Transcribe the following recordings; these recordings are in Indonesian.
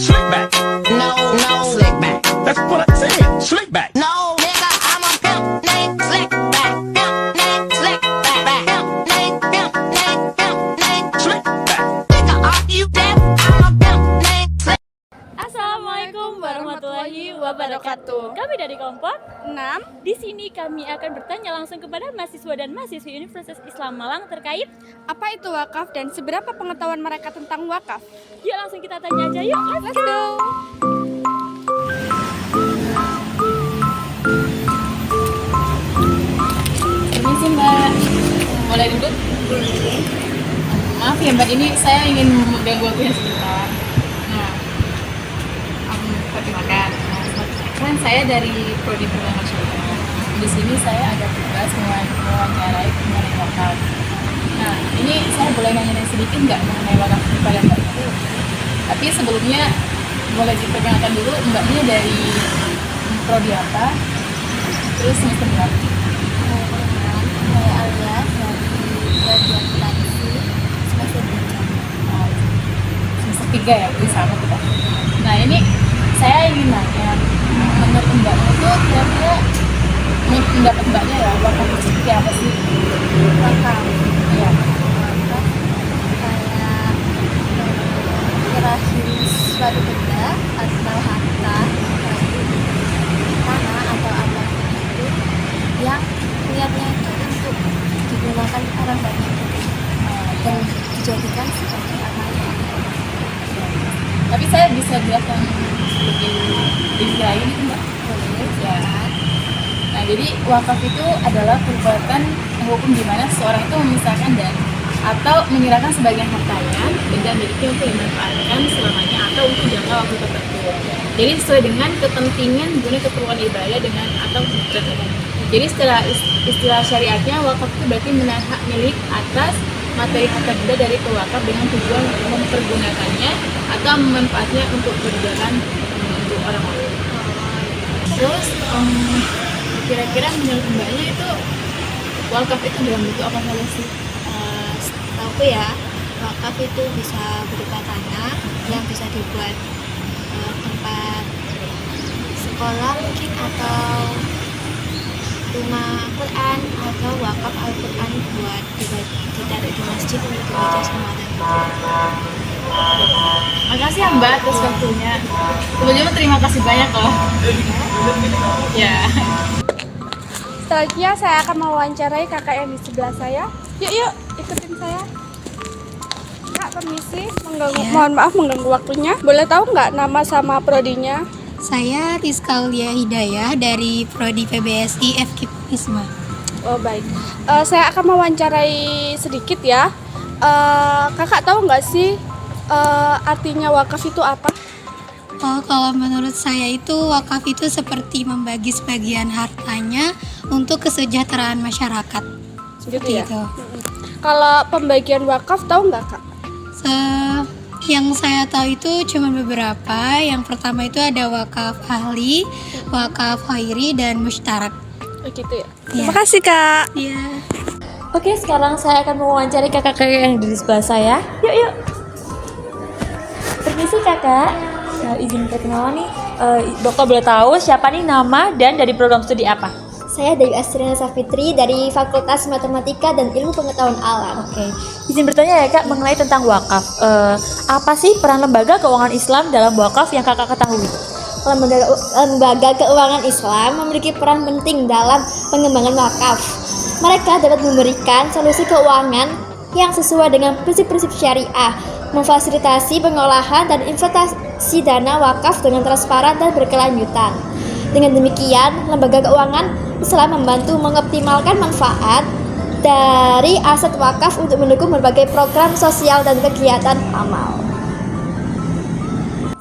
Slick back. No, slick back. That's what I said. Slick back. No, nigga, I'm a pimp named Slick back. Pimp named Slick back. Pimp named Slick back. Nigga, are you deaf? I'm a pimp named Slick. Assalamualaikum warahmatullahi wabarakatuh. Kami dari kelompok 6. Di sini kami akan bertanya langsung kepada mahasiswa dan mahasiswi Universitas Islam Malang terkait apa itu wakaf dan seberapa pengetahuan mereka tentang wakaf. yuk langsung kita tanya aja yuk. Let's go. Permisi Mbak, boleh duduk? Maaf ya Mbak, ini saya ingin mengganggu waktunya sebentar. Nah, perkenalkan, kan saya dari Prodi Perlindungan Masyarakat. Di sini saya ada tugas mewawancarai mengenai wakaf. Nah, ini saya boleh nanya sedikit nggak mengenai wakaf kepada Mbak? Tapi sebelumnya boleh diperkenalkan dulu Mbaknya dari Prodi apa? Terus semester berapa? Saya Alias dari Bagian Akuntansi semester 3. Semester 3 ya, jadi sama kita. Nah ini saya ingin nanya, menurut Mbaknya itu kira-kira pendapat Mbaknya ya, wakaf itu seperti apa sih? Wakaf. Iya. Wakaf kayak menyerahin suatu benda atau harta tanah atau apapun itu yang niatnya itu untuk digunakan orang banyak dan dijadikan sebagai amalnya. Tapi saya bisa jelaskan lebih lain itu Mbak? Boleh Ya. Nah jadi wakaf itu adalah perbuatan hukum di mana seseorang itu memisahkan dan atau menyerahkan sebagian hartanya, benda miliknya untuk dimanfaatkan selamanya atau untuk jangka waktu tertentu. Jadi sesuai dengan kepentingan guna keperluan ibadah dengan atau kepentingan. Jadi setelah istilah syariatnya wakaf itu berarti menahan hak milik atas materi harta benda dari pewakaf dengan tujuan mempergunakannya atau memanfaatnya untuk berjalan untuk orang lain. Terus kira-kira menurut Mbaknya itu wakaf itu dalam bentuk apa saja sih? Tahu ya, wakaf itu bisa berupa tanah yang bisa dibuat tempat sekolah mungkin atau rumah Quran atau wakaf Al-Quran buat ditaruh di masjid untuk dibaca semua orang. Makasih ya Mbak atas waktunya. Sebelumnya terima kasih banyak loh. Ya. Selanjutnya saya akan mewawancarai kakak yang di sebelah saya. Yuk, ikutin saya. Kak, permisi, mohon maaf mengganggu waktunya. Boleh tahu nggak nama sama prodinya? Saya Rizka Aulia Hidayah dari Prodi PBSI FKIP ISMA. Oh baik. Saya akan mewawancarai sedikit ya. Kakak tahu nggak sih artinya wakaf itu apa? Oh, kalau menurut saya itu wakaf itu seperti membagi sebagian hartanya untuk kesejahteraan masyarakat. Seperti ya? itu. Kalau pembagian wakaf tahu nggak Kak? Yang saya tahu itu cuma beberapa. Yang pertama itu ada wakaf ahli, wakaf khairi, dan musyarak. Oh gitu ya. Iya. Terima kasih Kak. Iya. Oke, sekarang saya akan mewawancari kakak-kakak yang di sebelah saya. Yuk. Permisi kakak, izin perkenalan nih. Dokter boleh tahu siapa nih nama dan dari program studi apa? Saya Dewi Astriana Safitri dari Fakultas Matematika dan Ilmu Pengetahuan Alam. Oke, izin bertanya ya kak mengenai tentang wakaf. Apa sih peran lembaga keuangan Islam dalam wakaf yang kakak ketahui? Lembaga keuangan Islam memiliki peran penting dalam pengembangan wakaf. Mereka dapat memberikan solusi keuangan yang sesuai dengan prinsip-prinsip syariah, memfasilitasi pengolahan dan investasi dana wakaf dengan transparan dan berkelanjutan. Dengan demikian, lembaga keuangan Islam membantu mengoptimalkan manfaat dari aset wakaf untuk mendukung berbagai program sosial dan kegiatan amal.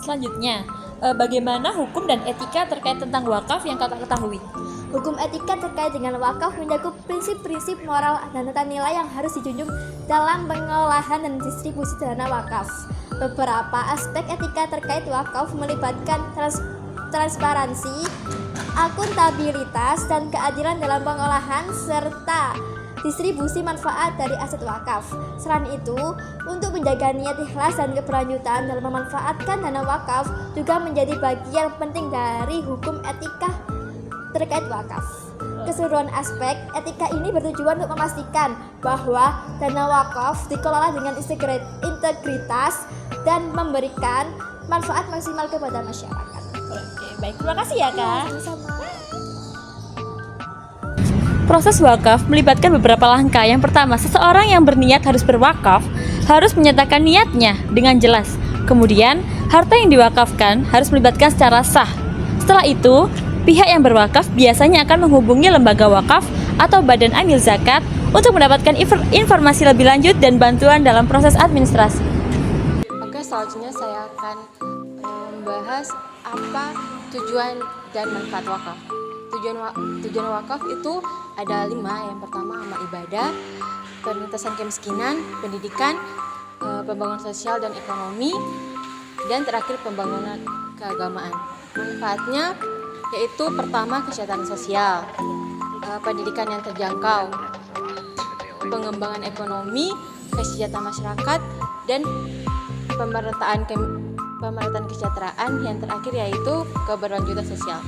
Selanjutnya, bagaimana hukum dan etika terkait tentang wakaf yang kakak ketahui? Hukum etika terkait dengan wakaf mencakup prinsip-prinsip moral dan tata nilai yang harus dijunjung dalam pengolahan dan distribusi dana wakaf. Beberapa aspek etika terkait wakaf melibatkan transparansi, akuntabilitas, dan keadilan dalam pengolahan serta distribusi manfaat dari aset wakaf. Selain itu, untuk menjaga niat ikhlas dan keberlanjutan dalam memanfaatkan dana wakaf juga menjadi bagian penting dari hukum etika terkait wakaf. Keseluruhan aspek etika ini bertujuan untuk memastikan bahwa dana wakaf dikelola dengan integritas dan memberikan manfaat maksimal kepada masyarakat. Oke, baik. Terima kasih ya, Kak. Sama-sama. Proses wakaf melibatkan beberapa langkah. Yang pertama, seseorang yang berniat harus berwakaf harus menyatakan niatnya dengan jelas. Kemudian, harta yang diwakafkan harus melibatkan secara sah. Setelah itu, pihak yang berwakaf biasanya akan menghubungi lembaga wakaf atau badan amil zakat untuk mendapatkan informasi lebih lanjut dan bantuan dalam proses administrasi. Oke, selanjutnya saya akan membahas apa tujuan dan manfaat wakaf. Tujuan wakaf itu ada 5. Yang pertama amal ibadah, pengentasan kemiskinan, pendidikan, pembangunan sosial dan ekonomi, dan terakhir pembangunan keagamaan. Manfaatnya yaitu pertama kesehatan sosial, pendidikan yang terjangkau, pengembangan ekonomi, kesejahteraan masyarakat, dan pemerataan kesejahteraan. Yang terakhir yaitu keberlanjutan sosial.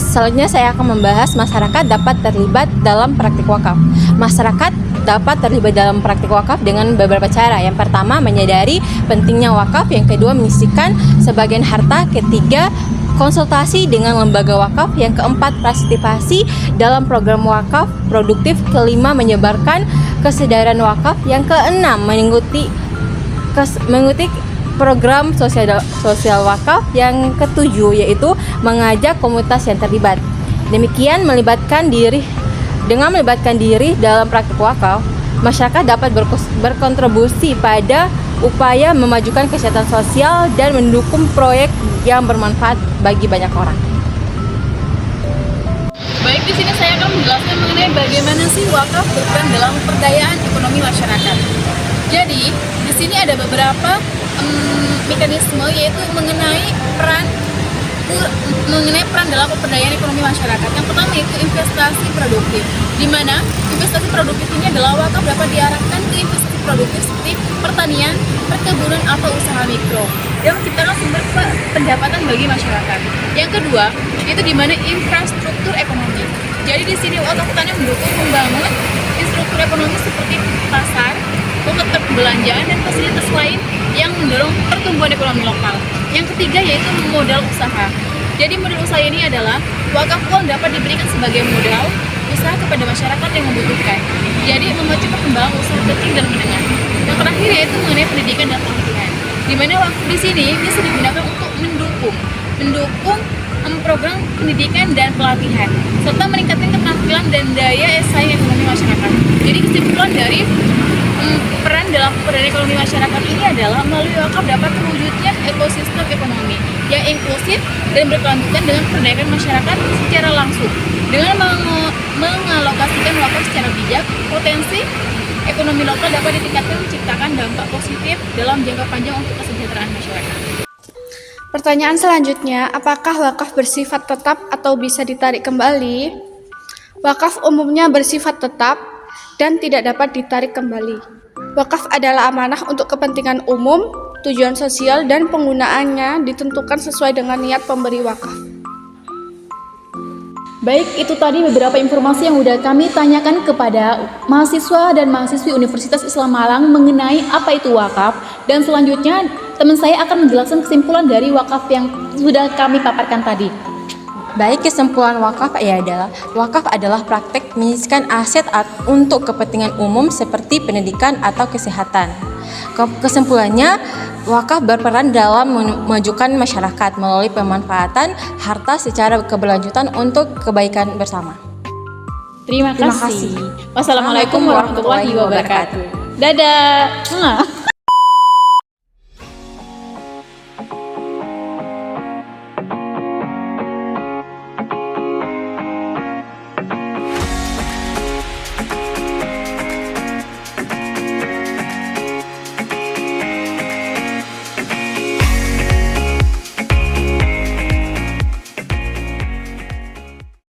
Selanjutnya saya akan membahas masyarakat dapat terlibat dalam praktik wakaf. Masyarakat dapat terlibat dalam praktik wakaf dengan beberapa cara. Yang pertama, menyadari pentingnya wakaf. Yang kedua, menyisihkan sebagian harta. Ketiga, konsultasi dengan lembaga wakaf. Yang keempat, partisipasi dalam program wakaf produktif. Kelima, menyebarkan kesadaran wakaf. Yang keenam, mengikuti program sosial wakaf. Yang ketujuh yaitu mengajak komunitas yang terlibat. Demikian dengan melibatkan diri dalam praktik wakaf, masyarakat dapat berkontribusi pada upaya memajukan kesehatan sosial dan mendukung proyek yang bermanfaat bagi banyak orang. Baik, di sini saya akan menjelaskan mengenai bagaimana sih wakaf berperan dalam pemberdayaan ekonomi masyarakat. Jadi, di sini ada beberapa mekanisme, yaitu mengenai peran dalam pemberdayaan ekonomi masyarakat. Yang pertama yaitu investasi produktif, di mana investasi produktif ini adalah wakaf dapat diarahkan ke investasi produktif seperti pertanian, perkebunan atau usaha mikro yang menciptakan sumber pendapatan bagi masyarakat. Yang kedua itu di mana infrastruktur ekonomi. Jadi di sini wakaf pertanian mendukung membangun infrastruktur ekonomi seperti pasar, pusat perbelanjaan dan fasilitas lain yang mendorong pertumbuhan ekonomi lokal. Yang ketiga yaitu modal usaha. Jadi modal usaha ini adalah wakaf uang dapat diberikan sebagai modal usaha kepada masyarakat yang membutuhkan. Jadi memacu perkembangan usaha kecil dan menengah. Yang terakhir yaitu mengenai pendidikan dan pelatihan. Di mana wakaf di sini bisa digunakan untuk mendukung program pendidikan dan pelatihan serta meningkatkan keterampilan dan daya saing ekonomi masyarakat. Jadi kesimpulan dari peran dalam pemberdayaan ekonomi masyarakat ini adalah melalui wakaf dapat terwujudnya ekosistem ekonomi yang inklusif dan berkelanjutan dengan pemberdayaan masyarakat secara langsung. Dengan mengalokasikan wakaf secara bijak, potensi ekonomi lokal dapat ditingkatkan menciptakan dampak positif dalam jangka panjang untuk kesejahteraan masyarakat. Pertanyaan selanjutnya, apakah wakaf bersifat tetap atau bisa ditarik kembali? Wakaf umumnya bersifat tetap dan tidak dapat ditarik kembali. Wakaf adalah amanah untuk kepentingan umum, tujuan sosial, dan penggunaannya ditentukan sesuai dengan niat pemberi wakaf. Baik, itu tadi beberapa informasi yang sudah kami tanyakan kepada mahasiswa dan mahasiswi Universitas Islam Malang mengenai apa itu wakaf. Dan selanjutnya teman saya akan menjelaskan kesimpulan dari wakaf yang sudah kami paparkan tadi. Baik, kesimpulan wakaf adalah praktek menyisihkan aset untuk kepentingan umum seperti pendidikan atau kesehatan. Kesimpulannya, wakaf berperan dalam memajukan masyarakat melalui pemanfaatan harta secara keberlanjutan untuk kebaikan bersama. Terima kasih. Wassalamualaikum warahmatullahi wabarakatuh. Dadah.